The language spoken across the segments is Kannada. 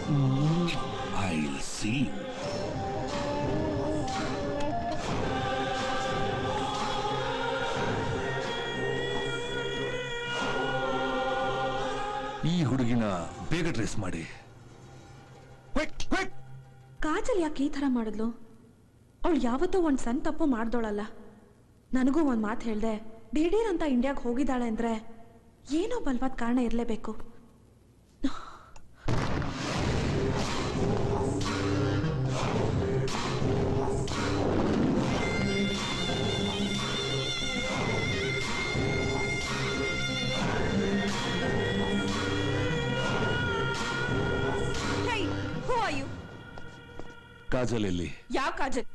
I'll see you. ಈ ಹುಡುಗಿನ ಬೇಗ ಟ್ರೇಸ್ ಮಾಡಿ. ಕಾಜಲ್ ಯಾಕೆ ಈ ತರ ಮಾಡಿದ್ಲು? ಅವಳು ಯಾವತ್ತೂ ಒಂದ್ ಸಣ್ಣ ತಪ್ಪು ಮಾಡ್ದೋಳಲ್ಲ. ನನಗೂ ಒಂದ್ ಮಾತು ಹೇಳ್ದೆ, ದಿಢೀರ್ ಅಂತ ಇಂಡಿಯಾಗ್ ಹೋಗಿದ್ದಾಳೆ ಅಂದ್ರೆ ಏನೋ ಬಲವಾದ ಕಾರಣ ಇರಲೇಬೇಕು. ಕಾಜಲ್ ಎಲ್ಲಿ? ಯಾವ ಕಾಜಲ್?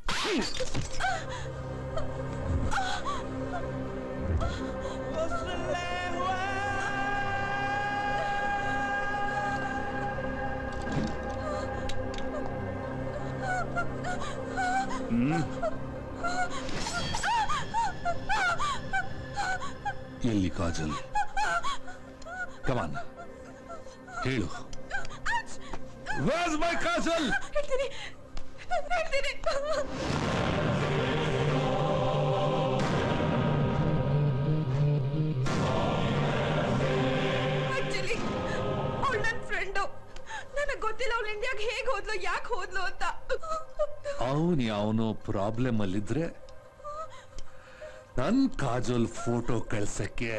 ಎಲ್ಲಿ ಕಾಜಲ್? ಕಮಾನ್ ಹೇಳು. Where's my Kajal? ಆಕ್ಚುಲಿ ಅವಳು ನನ್ನ ಫ್ರೆಂಡು. ನನಗೆ ಗೊತ್ತಿಲ್ಲ ಅವಳು ಇಂಡಿಯಾಗೆ ಹೇಗೆ ಹೋದ್ಲು, ಯಾಕೆ ಹೋದ್ಲು ಅಂತ. ಅವನು ಪ್ರಾಬ್ಲಮ್ ಅಲ್ಲಿದ್ರೆ ನನ್ ಕಾಜಲ್ ಫೋಟೋ ಕಳ್ಸಕ್ಕೆ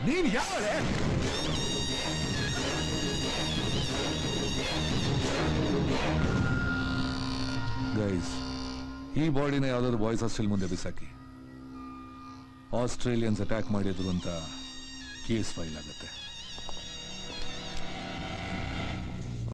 ನೀನ್ ಯಾವಳೆ? ಗೈಸ್, ಈ ಬಾಡಿನ ಯಾವ್ದಾದ್ರು ಬಾಯ್ಸ್ ಹಾಸ್ಟೆಲ್ ಮುಂದೆ ಬಿಸಾಕಿ. ಆಸ್ಟ್ರೇಲಿಯನ್ಸ್ ಅಟ್ಯಾಕ್ ಮಾಡಿದ್ರು ಅಂತ ಕೇಸ್ ಫೈಲ್ ಆಗುತ್ತೆ.